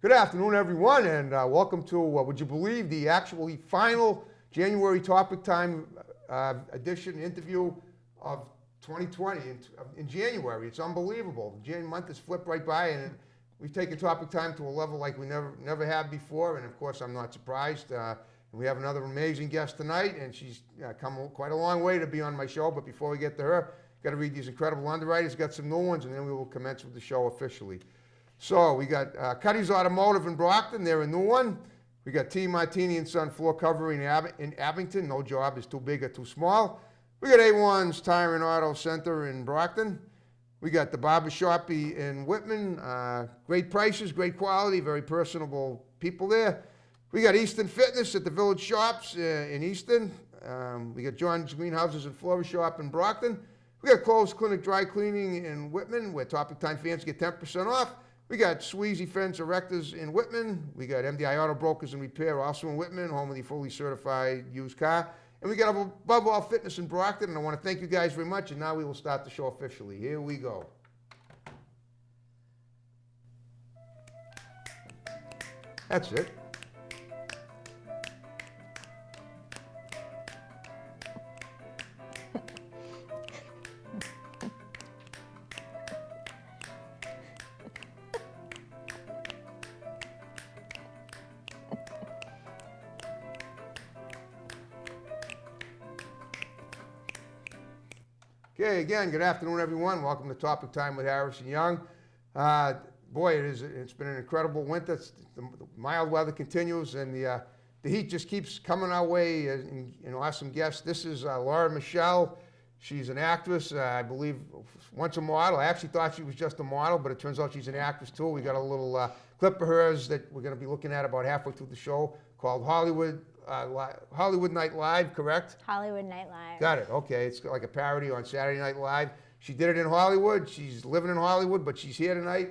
Good afternoon, everyone, and welcome to, would you believe, the actually final January Topic Time edition interview of 2020 in January. It's unbelievable. The January month has flipped right by, and we've taken Topic Time to a level like we never have before, and of course, I'm not surprised. We have another amazing guest tonight, and she's come quite a long way to be on my show, but before we get to her, got to read these incredible underwriters, got some new ones, and then we will commence with the show officially. So we got Cuddy's Automotive in Brockton, they're a new one. We got T. Martini & Son Floor Covering in Abington, no job is too big or too small. We got A1's Tire and Auto Center in Brockton. We got the Barber Shoppy in Whitman, great prices, great quality, very personable people there. We got Easton Fitness at the Village Shops in Easton. We got John's Greenhouses and Florist Shop in Brockton. We got Clothes Clinic Dry Cleaning in Whitman, where Topic Time fans get 10% off. We got Sweezy Fence Erectors in Whitman. We got MDI Auto Brokers and Repair also in Whitman, home of the fully certified used car. And we got Above All Fitness in Brockton, and I want to thank you guys very much, and now we will start the show officially. Here we go. That's it. Okay, again, good afternoon, everyone. Welcome to Topic Time with Harrison Young. Boy, it's been an incredible winter. The mild weather continues, and the heat just keeps coming our way, and awesome guests. This is Lauren Michelle. She's an actress, I believe, once a model. I actually thought she was just a model, but it turns out she's an actress, too. We got a little clip of hers that we're going to be looking at about halfway through the show called Hollywood Night Live, correct? Hollywood Night Live. Got it. Okay. It's like a parody on Saturday Night Live. She did it in Hollywood. She's living in Hollywood, but she's here tonight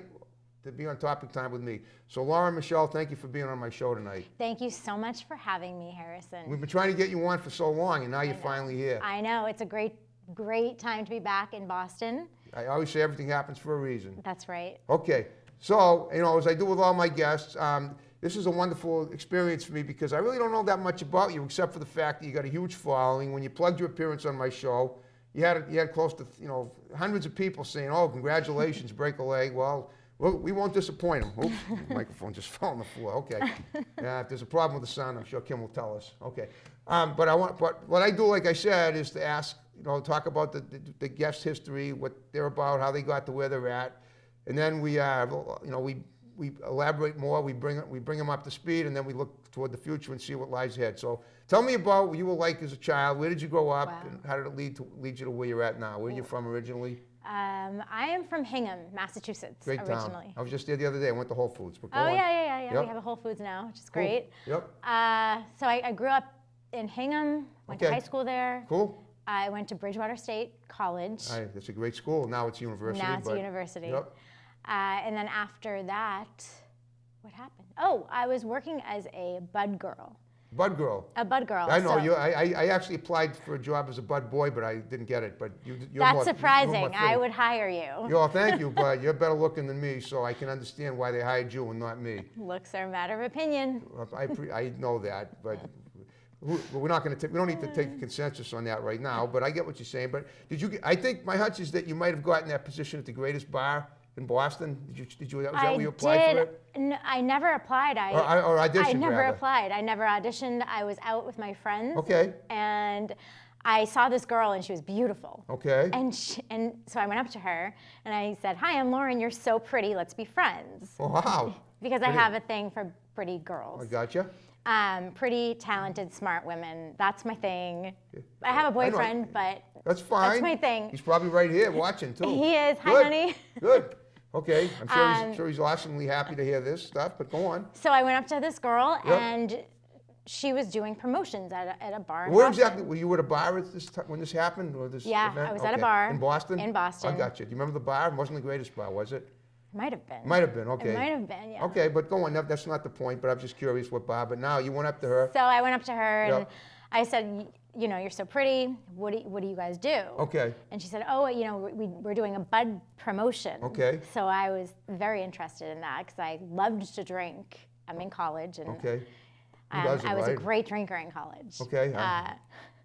to be on Topic Time with me. So, Lauren Michelle, thank you for being on my show tonight. Thank you so much for having me, Harrison. We've been trying to get you on for so long, and now you're finally here. I know. It's a great time to be back in Boston. I always say everything happens for a reason. That's right. Okay. So, as I do with all my guests, this is a wonderful experience for me because I really don't know that much about you except for the fact that you got a huge following. When you plugged your appearance on my show, you had close to hundreds of people saying, "Oh, congratulations, break a leg." Well, we won't disappoint them. Oops, the microphone just fell on the floor. Okay. If there's a problem with the sound, I'm sure Kim will tell us. Okay. But what I do, like I said, is to ask, talk about the guest history, what they're about, how they got to where they're at, and then we elaborate more, we bring them up to speed, and then we look toward the future and see what lies ahead. So tell me about what you were like as a child. Where did you grow up, and how did it lead you to where you're at now? Where are you from originally? I am from Hingham, Massachusetts, Great originally. Town. I was just there the other day. I went to Whole Foods. But yeah. Yep. We have a Whole Foods now, which is great. Cool. Yep. So I grew up in Hingham, went to high school there. Cool. I went to Bridgewater State College. That's a great school. Now it's a university. Now it's a university. Yep. And then after that, what happened? Oh, I was working as a bud girl. Bud girl. A bud girl. I know you. I actually applied for a job as a bud boy, but I didn't get it. But you're That's surprising. I would hire you. Thank you, but you're better looking than me, so I can understand why they hired you and not me. Looks are a matter of opinion. I know that, but we're not going to. We don't need to take a consensus on that right now. But I get what you're saying. But I think my hunch is that you might have gotten that position at the greatest bar in Boston. Did you? Was that where you applied for it? No, I never applied. Or auditioned. I never rather. applied. I never auditioned. I was out with my friends. Okay. And I saw this girl, and she was beautiful. Okay. And so I went up to her, and I said, "Hi, I'm Lauren. You're so pretty. Let's be friends." Oh, wow. Because I have a thing for pretty girls. I gotcha. Pretty, talented, smart women. That's my thing. I have a boyfriend, but that's fine. That's my thing. He's probably right here watching too. He is. Hi, honey. Good. Okay. I'm sure he's awesomely happy to hear this stuff. But go on. So I went up to this girl, and she was doing promotions at a bar in Where Boston. exactly were you at a bar at this time, when this happened, or this Yeah, event? I was at a bar in Boston. In Boston. I got you. Do you remember the bar? It wasn't the greatest bar, was it? Might have been. Might have been. Okay. It might have been. Yeah. Okay, but go on. That's not the point. But I'm just curious what bar. But now you went up to her. So I went up to her and I said, you're so pretty. What do you guys do? Okay. And she said, oh, we're doing a bud promotion. Okay. So I was very interested in that because I loved to drink. I'm in college, and Okay. Who doesn't, I was a right? great drinker in college. Okay.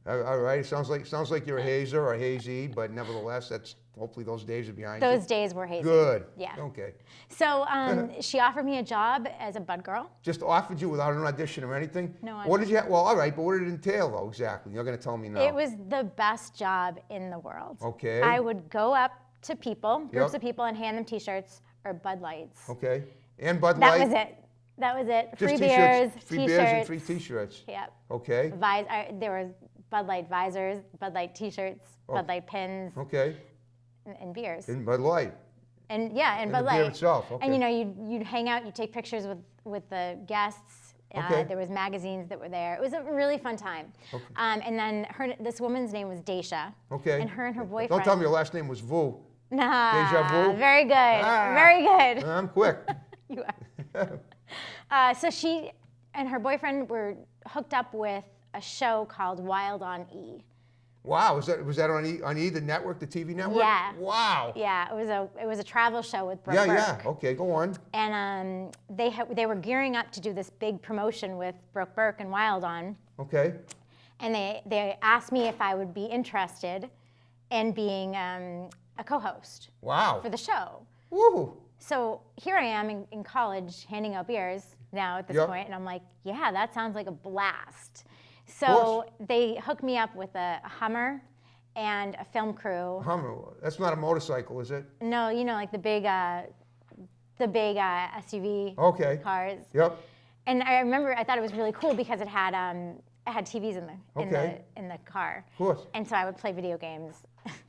All right. It sounds like you're a hazer or a hazy, but nevertheless, hopefully those days are behind you. Those days were hazy. Good. Yeah. Okay. So she offered me a job as a bud girl. Just offered you without an audition or anything? No What did you have? Well, all right, but what did it entail, though, exactly? You're going to tell me now. It was the best job in the world. Okay. I would go up to people, groups Yep. of people, and hand them T-shirts or Bud Lights. Okay. And Bud Light? That was it. Just Free T-shirts, beers, free T-shirts. beers and free T-shirts. Yep. Okay. There were Bud Light visors, Bud Light T-shirts, Bud Light pins, Okay. and beers. And Bud Light. And And Bud the Light. beer itself. Okay. And you'd hang out, you'd take pictures with the guests. Okay. There was magazines that were there. It was a really fun time. Okay. And then this woman's name was Daisha. Okay. And her boyfriend. Don't tell me your last name was Vu. Nah. Deja vu? Very good. Ah. Very good. I'm quick. You are. So she and her boyfriend were hooked up with a show called Wild on E. Wow. Was that on E, the network, the TV network? Yeah. Wow. Yeah, it was a travel show with Brooke Yeah, Burke. yeah. Okay, go on. And they were gearing up to do this big promotion with Brooke Burke and Wild on. Okay. And they asked me if I would be interested in being a co-host Wow. for the show. Woo. So here I am in college handing out beers now at this Yep. point, and I'm like, yeah, that sounds like a blast. So course. they hooked me up with a Hummer and a film crew. Hummer. That's not a motorcycle, is it? No, like the big SUV Okay. cars. Yep. And I remember I thought it was really cool because it had TVs Okay. in the car. Of course. And so I would play video games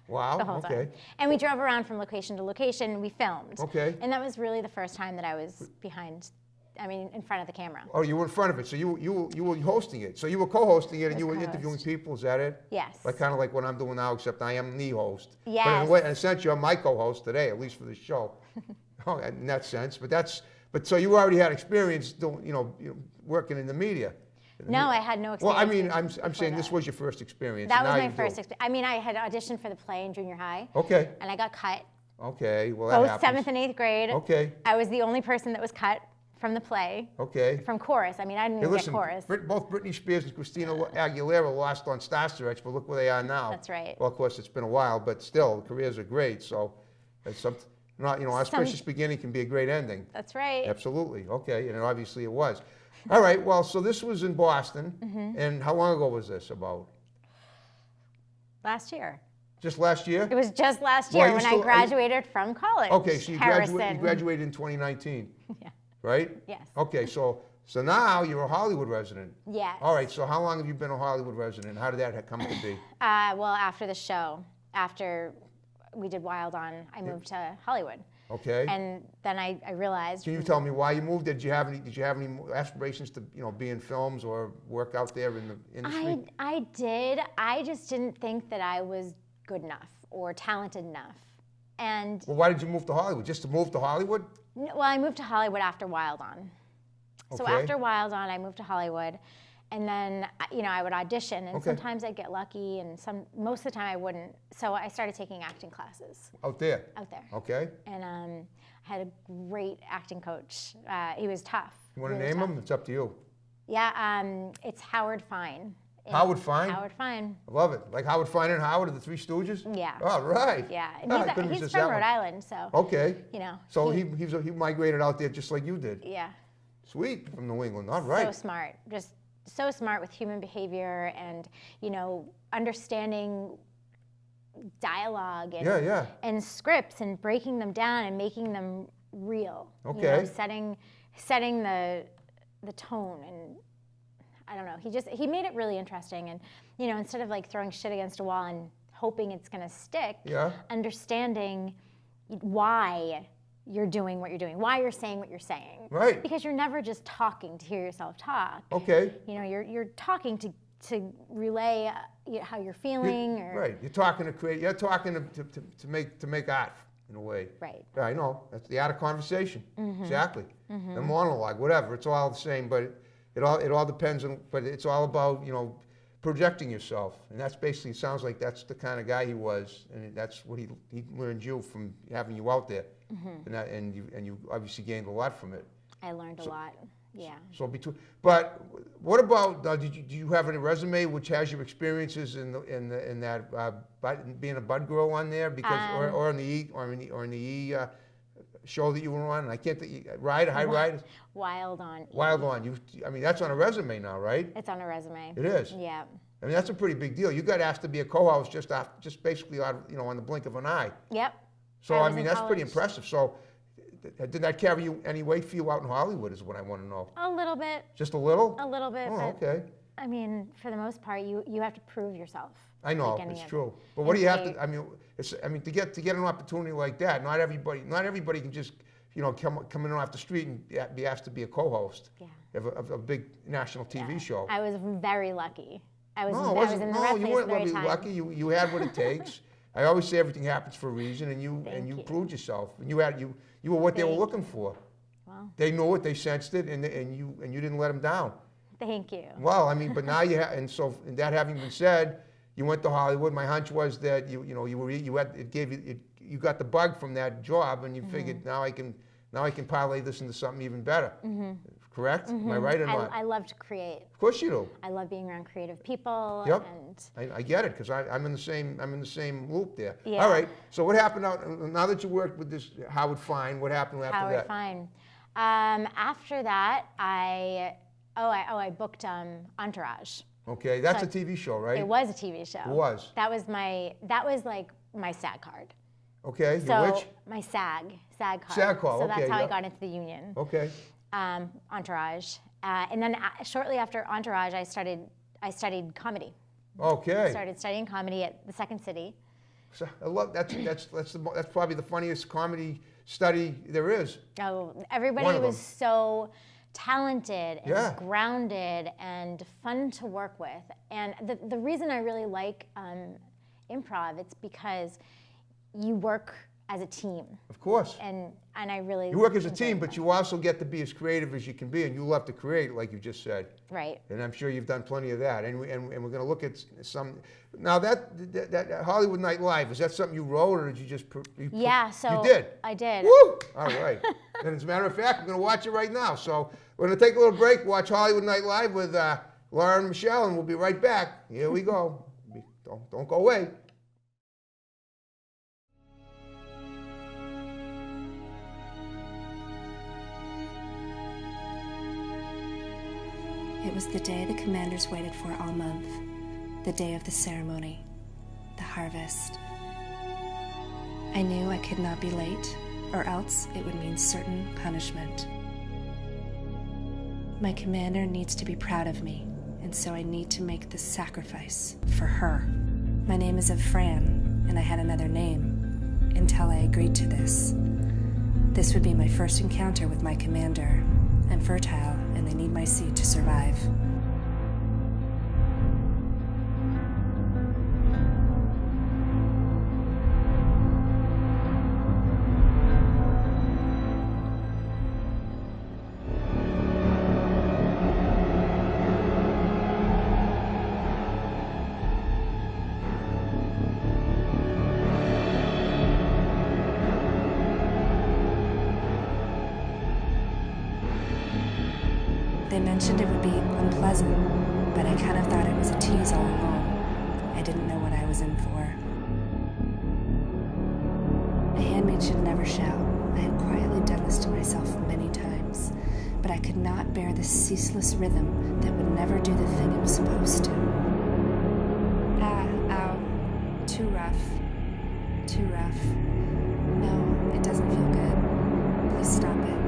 Wow. the whole Okay. time. And we drove around from location to location. We filmed. Okay. And that was really the first time that I was in front of the camera. Oh, you were in front of it, so you were hosting it. So you were co-hosting it, and you were co-host. interviewing people. Is that it? Yes. Like kind of like what I'm doing now, except I am the host. Yes. But in a way, in a sense, you're my co-host today, at least for the show. Oh, in that sense. But so you already had experience doing, working in the media. No, I had no Well, experience. I mean, I'm saying this was your first experience. That and was now my you first do. experience. I had auditioned for the play in junior high. Okay. And I got cut. Okay. Well, that Both happens. 7th and 8th grade. Okay. I was the only person that was cut from the play. Okay. From chorus. I didn't Hey, even listen, get chorus. both Britney Spears and Christina Aguilera lost on Star Search, but look where they are now. That's right. Well, of course, it's been a while, but still, the careers are great. So, it's something. Auspicious beginning can be a great ending. That's right. Absolutely. Okay, and obviously it was. All right. Well, so this was in Boston, Mm-hmm. and how long ago was this? About Last year. just last year? It was just last Well, year you when still- I graduated from college. Okay, so you Harrison. graduated in 2019, Yeah. right? Yes. Okay, so now you're a Hollywood resident. Yes. All right. So how long have you been a Hollywood resident? How did that come to be? Well, after the show, after we did Wild on, I moved to Hollywood. Okay. And then I realized. Can you tell me why you moved? Did you have any aspirations to be in films or work out there in the industry? I did. I just didn't think that I was good enough or talented enough. And Well, why did you move to Hollywood? Just to move to Hollywood? well, I moved to Hollywood after Wild on. So Okay. after Wild on, I moved to Hollywood, and then I would audition, and Okay. sometimes I'd get lucky, and most of the time I wouldn't. So I started taking acting classes Out there. out there, Okay. and I had a great acting coach. He was tough. You want to really name tough. him? It's up to you. Yeah, it's Howard Fine. Howard Fine? Howard Fine. I love it. Like Howard Fine and Howard of the Three Stooges? Yeah. All right. Yeah, and I couldn't he's resist from that Rhode one. Island, so Okay. So he- he migrated out there just like you did. yeah. Sweet, from New England. All right. So smart, just so smart with human behavior and understanding dialogue and Yeah. and scripts and breaking them down and making them real. Okay. Setting the tone, and I don't know. He made it really interesting, and instead of like throwing shit against a wall and hoping it's gonna stick, Yeah. understanding why you're doing what you're doing, why you're saying what you're saying. Right. Because you're never just talking to hear yourself talk. Okay. You're talking to relay how you're feeling. Right. You're talking to create. You're talking to make art in a way. Right. Yeah, I know. That's the art of conversation. Exactly. The monologue, whatever. It's all the same, but it all depends on. But it's all about projecting yourself, and that's basically, it sounds like that's the kind of guy he was, and that's what he learned you from having you out there, and you obviously gained a lot from it. I learned a lot. Yeah. So but what about do you have any resume which has your experiences in that being a bud girl on there, because or in the E show that you were on? And I can't think, High Ride. Wild on. Wild on. I mean, that's on a resume now, right? It's on a resume. It is. Yeah. I mean, that's a pretty big deal. You got asked to be a co-host just basically on the blink of an eye. Yep. So I mean, that's pretty impressive. So did that carry you any weight for you out in Hollywood? Is what I want to know. A little bit. Just a little. A little bit. Oh, but, okay. I mean, for the most part, you have to prove yourself. I know, it's true. But what do you have to? I mean, to get an opportunity like that, not everybody can just come in off the street and be asked to be a co-host of a big national TV show. I was very lucky. I was in the right No, place you weren't at the right really time. lucky. You had what it takes. I always say everything happens for a reason, and you proved yourself. And you were what they were looking for. Well, They knew it, they sensed it, and you didn't let them down. thank you. Well, I mean, but now and that having been said, you went to Hollywood. My hunch was that you got the bug from that job, and you figured now I can parlay this into something even better. Correct? Am I right or not? I love to create. Of course you do. I love being around creative people. Yep. And I get it, because I'm in the same loop there. Yeah. All right. So what happened now that you worked with this Howard Fine? What happened after Howard that? Fine. After that, I booked Entourage. Okay, that's a TV show, right? It was a TV show. It was. That was like my SAG card. Okay. So which? my SAG card. SAG card. So Okay. that's how I got into the union. Okay. Entourage, and then shortly after Entourage, I studied comedy. Okay. Started studying comedy at the Second City. So I love that's probably the funniest comedy study there is. Oh, everybody One of was them. so talented and Yeah. grounded and fun to work with. And the reason I really like improv, it's because you work as a team. Of course. And I really You work as a enjoy team, that. but you also get to be as creative as you can be, and you love to create, like you just said. Right. And I'm sure you've done plenty of that. And we're going to look at some. Now that Hollywood Night Live, is that something you wrote, or did you just? Yeah. So you did. I did. Woo! All right. And as a matter of fact, we're going to watch it right now. So we're going to take a little break, watch Hollywood Night Live with Lauren Michelle, and we'll be right back. Here we go. Don't go away. It was the day the commanders waited for all month, the day of the ceremony, the harvest. I knew I could not be late, or else it would mean certain punishment. My commander needs to be proud of me, and so I need to make this sacrifice for her. My name is Fran, and I had another name, until I agreed to this. This would be my first encounter with my commander. I'm fertile, and they need my seed to survive. They mentioned it would be unpleasant, but I kind of thought it was a tease all along. I didn't know what I was in for. A handmaid should never shout. I had quietly done this to myself many times, but I could not bear the ceaseless rhythm that would never do the thing it was supposed to. Ah, ow. Too rough. Too rough. No, it doesn't feel good. Please stop it.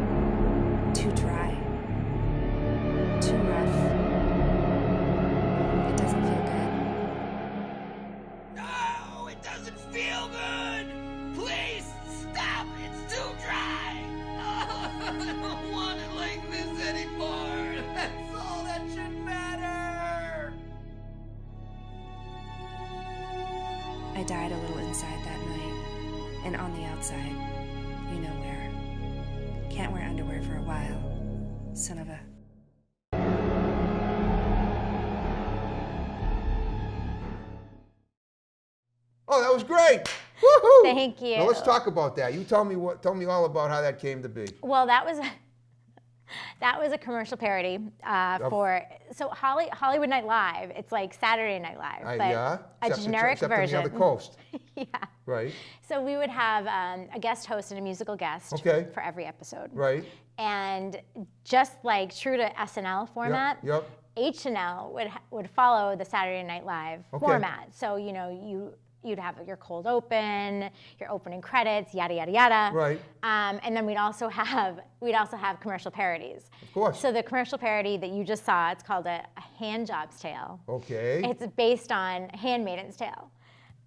Too dry. Too rough. It doesn't feel good. No, it doesn't feel good! Please, stop! It's too dry! I don't want it like this anymore! That's all that should matter! I died a little inside that night, and on the outside, you know where. Can't wear underwear for a while. Son of a... was great. Woohoo! Thank you. Now let's talk about that. You tell me all about how that came to be. Well, that was a commercial parody for Hollywood Night Live. It's like Saturday Night Live, but Yeah. a generic except version. on the other coast. Yeah. Right. So we would have a guest host and a musical guest Okay. for every episode. Right. And just like true to SNL format, Yep. H&L would follow the Saturday Night Live format. So you'd have your cold open, your opening credits, yada yada yada. Right. And then we'd also have commercial parodies. Of course. So the commercial parody that you just saw, it's called a hand job's tale. Okay. It's based on Handmaiden's Tale.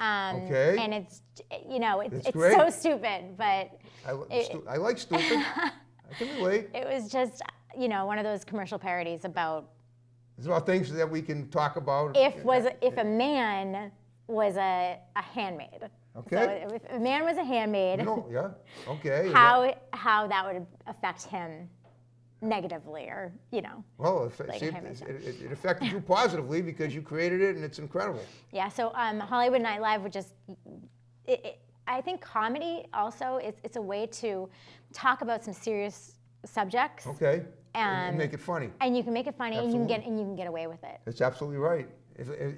Okay. And it's it's great. so stupid, but I like stupid. I can relate. it was just one of those commercial parodies about It's about things that we can talk about. if a man was a handmaid. Okay. So if a man was a handmaid, Yeah. Okay. how that would affect him negatively, or Well, like a Handmaid's Tale. it affected you positively because you created it and it's incredible. Yeah. So Hollywood Night Live would just. I think comedy also it's a way to talk about some serious subjects. Okay. And make it funny. And you can make it funny, and you Absolutely. can get away with it. That's absolutely right.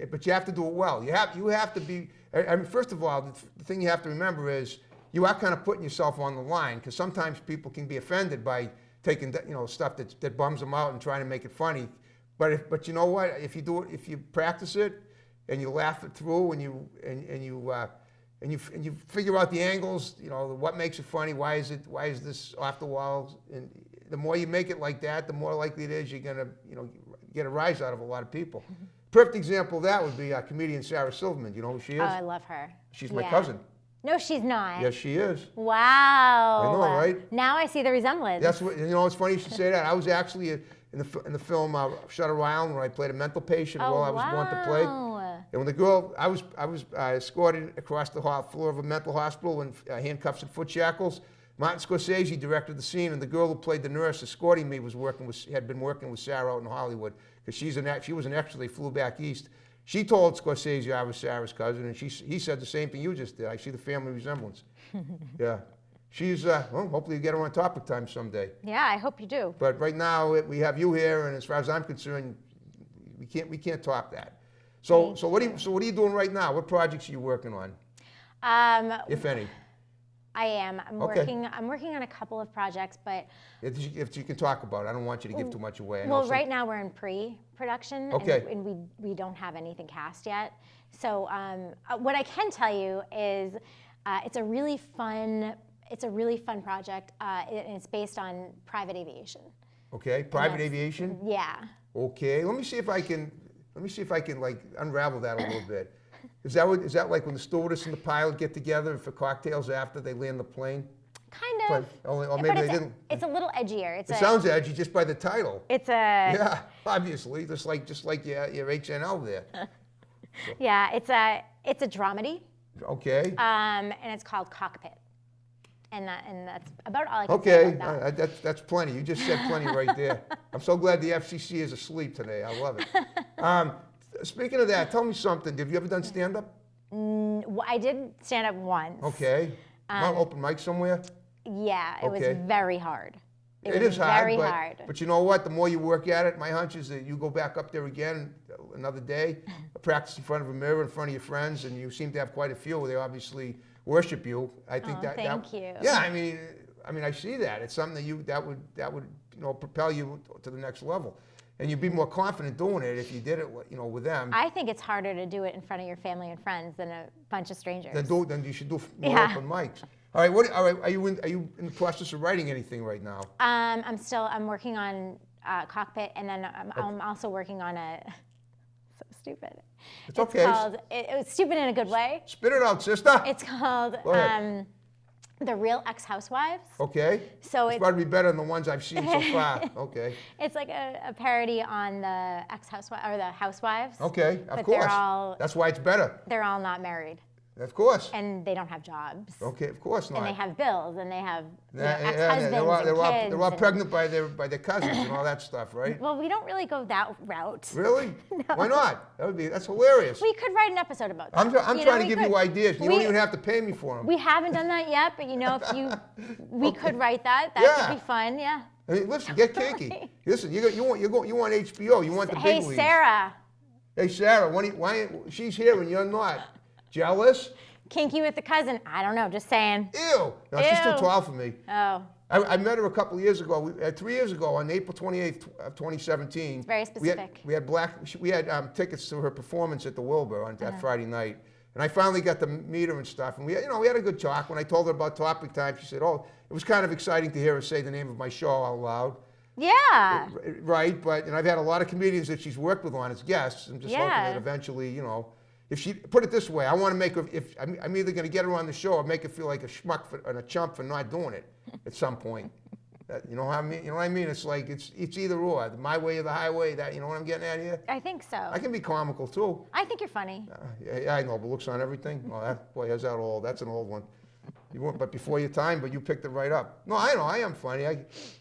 But you have to do it well. You have to be. I mean, first of all, the thing you have to remember is you are kind of putting yourself on the line, because sometimes people can be offended by taking stuff that bums them out and trying to make it funny. But you know what? If you practice it and you laugh it through and you figure out the angles, what makes it funny, why is this off the wall, and the more you make it like that, the more likely it is you're gonna get a rise out of a lot of people. Mm-hmm. Perfect example of that would be comedian Sarah Silverman. You know who she is? Oh, I love her. She's my Yeah. cousin. No, she's not. Yes, she is. Wow. I know, right? Now I see the resemblance. That's what it's funny you should say that. I was actually in the film Shutter Island, where I played a mental patient while I was born to play. And when the girl, I was escorted across the floor of a mental hospital in handcuffs and foot shackles. Martin Scorsese directed the scene, and the girl who played the nurse escorting me had been working with Sarah out in Hollywood, because she was an extra. They flew back east. She told Scorsese I was Sarah's cousin, and he said the same thing you just did. I see the family resemblance. Yeah. She's, hopefully you get her on Topic Time someday. Yeah, I hope you do. But right now, we have you here, and as far as I'm concerned, we can't top that. So what are you doing right now? What projects are you working on, if any? I am. I'm Okay. working on a couple of projects, but If you can talk about it, I don't want you to give too much away. I know well, some- right now we're in pre-production, Okay. and we don't have anything cast yet. So what I can tell you is it's a really fun project, and it's based on private aviation. Okay, private aviation. Yeah. Okay, let me see if I can like unravel that a little bit. Is that like when the stewardess and the pilot get together for cocktails after they land the plane? Kind But, of. or But maybe they it's didn't. It's a little edgier. It sounds edgy just by the title. It's a Yeah, obviously, just like your HNL there. yeah. It's a dramedy, Okay. and it's called Cockpit, and that's about all I can say Okay, about that. that's plenty. You just said plenty right there. I'm so glad the FCC is asleep today. I love it. Speaking of that, tell me something. Have you ever done stand-up? I did stand up once. Okay. Not open mic somewhere? Yeah, it Okay. was very hard. It was is hard, very hard. but you know what? The more you work at it, my hunch is that you go back up there again another day, practice in front of a mirror in front of your friends, and you seem to have quite a few. They obviously worship you. I think Oh, that. thank you. Yeah, I mean, I see that. It's something that would propel you to the next level, and you'd be more confident doing it if you did it with them. I think it's harder to do it in front of your family and friends than a bunch of strangers. Then you should do more Yeah. open mics. All right. Are you in the process of writing anything right now? I'm working on Cockpit, and then I'm also working on so stupid. It's okay. Called, it was stupid in a good way. Spit it out, sister. It's called Go ahead. The Real Ex-Housewives. Okay. So it's probably better than the ones I've seen so far. Okay. It's like a parody on the ex-housewives or the housewives. Okay. Of But course. they're all That's why it's better. they're all not married. Of course. and they don't have jobs. Okay, of course not. And they have bills, and they have ex-husbands they're all, and they're kids. all and- pregnant by their cousins and all that stuff, right? Well, we don't really go that route. Really? Why not? That's hilarious. We could write an episode about that. I'm trying to give you ideas. You don't We- even have to pay me for them. We haven't done that yet, but we could write that. That Yeah. could be fun. Yeah. I mean, listen, get kinky. Listen, you want HBO. You want the Hey, big leagues. Sarah, Hey, Sarah, why she's here and you're not? Jealous? kinky with the cousin. I don't know. Just saying. Ew. No, she's too Ew. tall for me. Oh, I met her a couple of years ago, 3 years ago, on April 28th of 2017. It's very specific. We had tickets to her performance at the Wilbur on that Friday night, and I finally got to meet her and stuff. And we had a good talk. When I told her about Topic Time, she said, "Oh, it was kind of exciting to hear her say the name of my show out loud." yeah. Right, and I've had a lot of comedians that she's worked with on as guests. I'm just hoping Yeah. that eventually, if she put it this way, I want to make her. If I'm either going to get her on the show or make her feel like a schmuck and a chump for not doing it at some point. You know what I mean? You know what I mean? It's like it's either or, my way or the highway. That you know what I'm getting at here? I think so. I can be comical too. I think you're funny. Yeah, I know, but looks on everything. Oh, that's that old. That's an old one. You weren't, but before your time, but you picked it right up. No, I know, I am funny.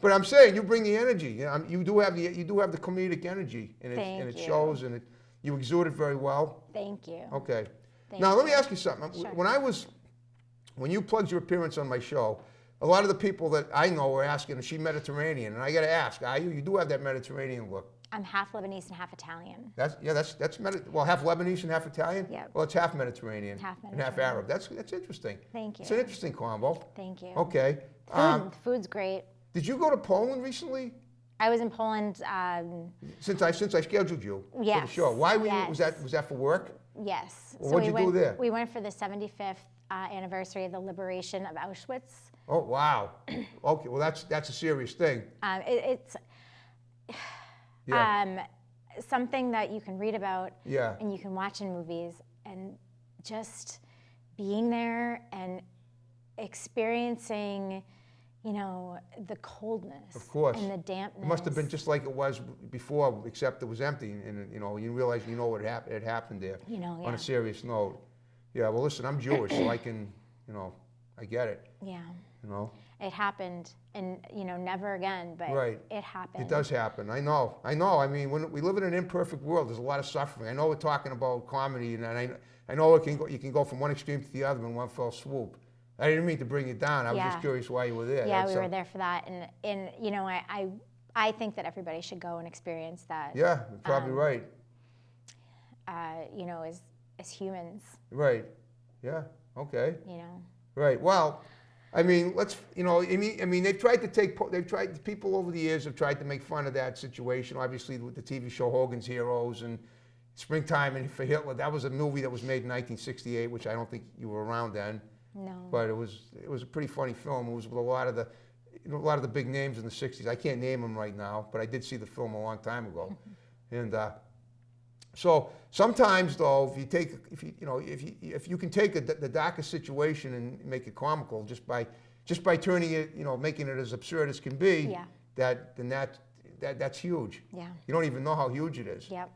But I'm saying you bring the energy. You do have the comedic energy, and it you. shows, and you exude it very well. Thank you. Okay. Thank Now let me you. ask you something. Sure. When you plugged your appearance on my show, a lot of the people that I know were asking, "Is she Mediterranean?" And I got to ask, are you? You do have that Mediterranean look. I'm half Lebanese and half Italian. That's half Lebanese and half Italian. Yeah. Well, it's half Mediterranean, Half and half Mediterranean. Arab. That's interesting. Thank you. It's an interesting combo. Thank you. Okay. The food's great. Did you go to Poland recently? I was in Poland. Since I scheduled you for the Yes, show, why were you? yes. Was that for work? Yes. Well, what'd you do there? We went for the 75th anniversary of the liberation of Auschwitz. Oh wow. Okay. Well, that's a serious thing. It's Yeah. something that you can read about Yeah. and you can watch in movies, and just being there and experiencing, the coldness Of course. and the dampness. It must have been just like it was before, except it was empty, and you realize what had happened there. On yeah. a serious note. Yeah. Well, listen, I'm Jewish, so I can, I get it. Yeah. You It happened, and never again. But Right. it happened. It does happen. I know. I mean, when we live in an imperfect world, there's a lot of suffering. I know we're talking about comedy, and I know you can go from one extreme to the other in one fell swoop. I didn't mean to bring you down. I was just Yeah. curious why you were there. Yeah, That's we were there for that, and I think that everybody should go and experience that. Yeah, you're probably right. As humans, Right. Yeah. Okay. . Right. Well, I mean, people over the years have tried to make fun of that situation. Obviously, with the TV show Hogan's Heroes and Springtime and for Hitler. That was a movie that was made in 1968, which I don't think you were around then. No. But it was a pretty funny film. It was with a lot of the big names in the 60s. I can't name them right now, but I did see the film a long time ago. And so sometimes though, if you can take the darkest situation and make it comical just by turning it, making it as absurd as can be, Yeah. that's huge. Yeah. You don't even know how huge it is. Yep.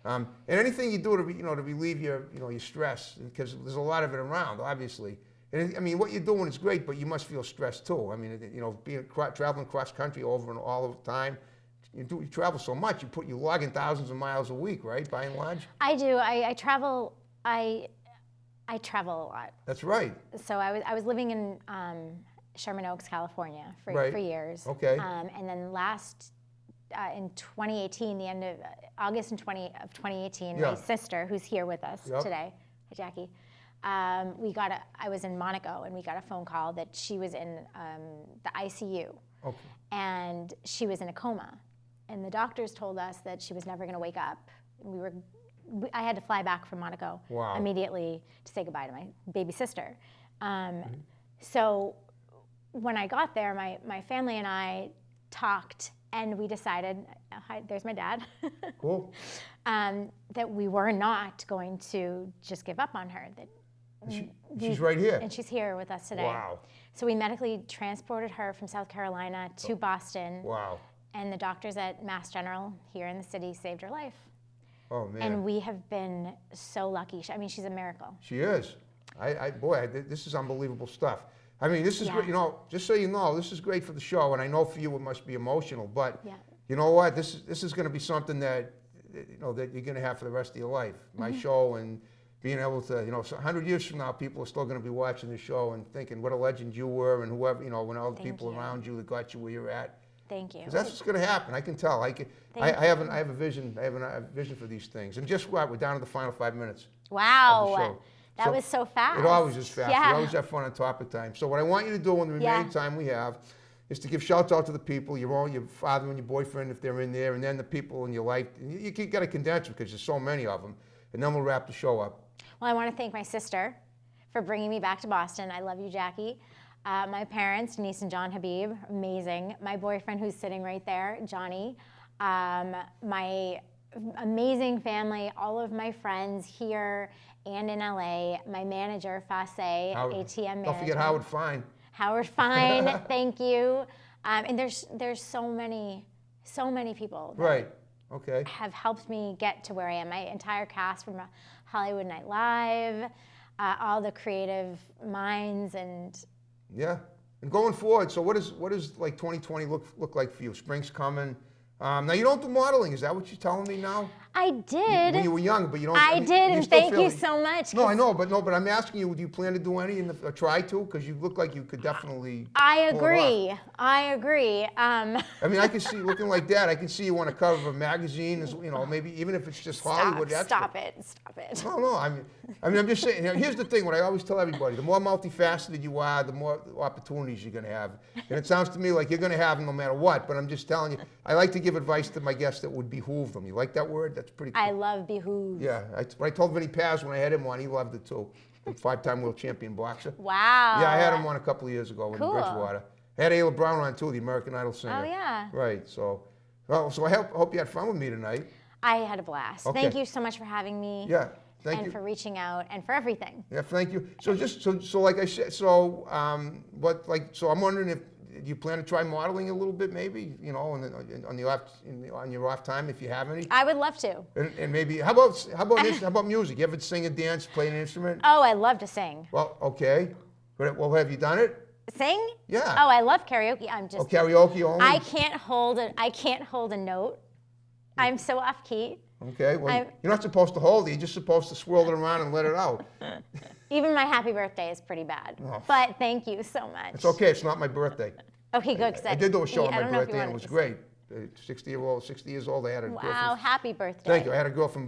And anything you do to relieve your stress, because there's a lot of it around, obviously. And I mean, what you're doing is great, but you must feel stressed too. I mean, traveling cross country over and all the time, you travel so much. You log in thousands of miles a week, right? By and large. I do. I travel. I travel a lot. That's right. So I was living in Sherman Oaks, California for years. Okay. And then in 2018, the end of August of 2018, Yeah. my sister, who's here with us Yep. today, hi Jackie, I was in Monaco, and we got a phone call that she was in the ICU, Okay. and she was in a coma, and the doctors told us that she was never going to wake up. I had to fly back from Monaco Wow. immediately to say goodbye to my baby sister. So when I got there, my family and I talked, and we decided, hi, there's my dad, Cool. that we were not going to just give up on her. That She's right here. and she's here with us today. Wow. So we medically transported her from South Carolina to Boston, Wow. and the doctors at Mass General here in the city saved her life. Oh, man. And we have been so lucky. I mean, she's a miracle. She is. This is unbelievable stuff. I mean, this is Yeah. great. You know, just so you know, this is great for the show, and I know for you it must be emotional. But Yeah. you know what? This is going to be something that that you're going to have for the rest of your life. My show, and being able to, 100 years from now, people are still going to be watching the show and thinking what a legend you were, and whoever, when all the Thank people you. around you that got you where you're at. Thank you. 'Cause that's what's going to happen. I can tell. I have a vision. I have a vision for these things. And just what? We're down to the final 5 minutes. of the Wow. show. That was so fast. It always is fast. Yeah. We always have fun on Topic Time. So what I want you to do in the remaining time we have is to give shout out to the people, your father and your boyfriend if they're in there, and then the people in your life. You got to condense them because there's so many of them. And then we'll wrap the show up. Well, I want to thank my sister for bringing me back to Boston. I love you, Jackie. My parents, Denise and John Habeeb, amazing. My boyfriend, who's sitting right there, Johnny. My amazing family, all of my friends here and in LA. My manager, Fasse, ATM manager. Don't forget Howard Fine. Howard Fine, thank you. And there's so many people that Right. Okay. have helped me get to where I am. My entire cast from Hollywood Night Live, all the creative minds, and Yeah. And going forward, so what does like 2020 look like for you? Spring's coming. Now you don't do modeling. Is that what you're telling me now? I did. When you were young, but you don't. I mean, did, you and still thank feel you it. so much. No, 'cause I know, but I'm asking you, do you plan to do any or try to? Because you look like you could definitely. I pull it off. agree. I agree. I mean, I can see looking like that. I can see you on a cover of a magazine, maybe even if it's just Hollywood. Stop it. No. I mean, I'm just saying. Here's the thing. What I always tell everybody: the more multifaceted you are, the more opportunities you're going to have. And it sounds to me like you're going to have them no matter what. But I'm just telling you, I like to give advice to my guests that would behoove them. You like that word? That's pretty cool. I love behoove. Yeah, I told Vinny Paz when I had him on, he loved it too. A 5-time world champion boxer. Wow. Yeah, I had him on a couple of years ago in Cool. Bridgewater. I had Ayla Brown on too, the American Idol singer. Oh, yeah. Right. So I hope you had fun with me tonight. I had a blast. Okay. Thank you so much for having me. Yeah. Thank and you. for reaching out and for everything. Yeah, thank you. So so like I said, so I'm wondering if you plan to try modeling a little bit, maybe, on your off time if you have any. I would love to. And maybe how about music? You ever sing and dance, play an instrument? Oh, I love to sing. Well, okay. But have you done it? Sing? Yeah. Oh, I love karaoke. I'm just. Oh, karaoke only. I can't hold a note. I'm so off key. Okay. Well, you're not supposed to hold it. You're just supposed to swirl it around and let it out. Even my happy birthday is pretty bad. Oh. But thank you so much. It's okay. It's not my birthday. Okay, good. I did do a show on I my don't know if you birthday and it wanted was to great. 60 years old. I had a girl Wow, from, happy birthday. Thank you. I had a girl from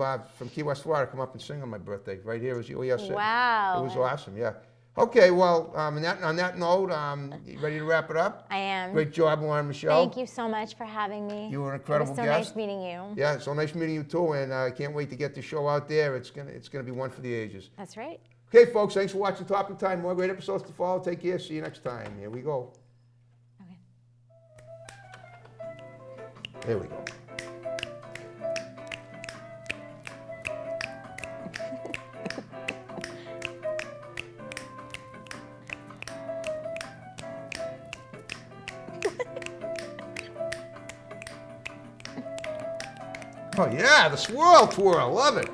Key West, Florida, come up and sing on my birthday right here. Wow. It was awesome. Yeah. Okay. Well, on that note, you ready to wrap it up? I am. Great job, Lauren Michelle. Thank you so much for having me. You were an incredible It was so guest. nice meeting you. Yeah, it's so nice meeting you too, and I can't wait to get the show out there. It's gonna be one for the ages. That's right. Okay, folks, thanks for watching Topic Time. More great episodes to follow. Take care. See you next time. Here we go. Okay. There we go. Oh yeah, the swirl twirl. Love it.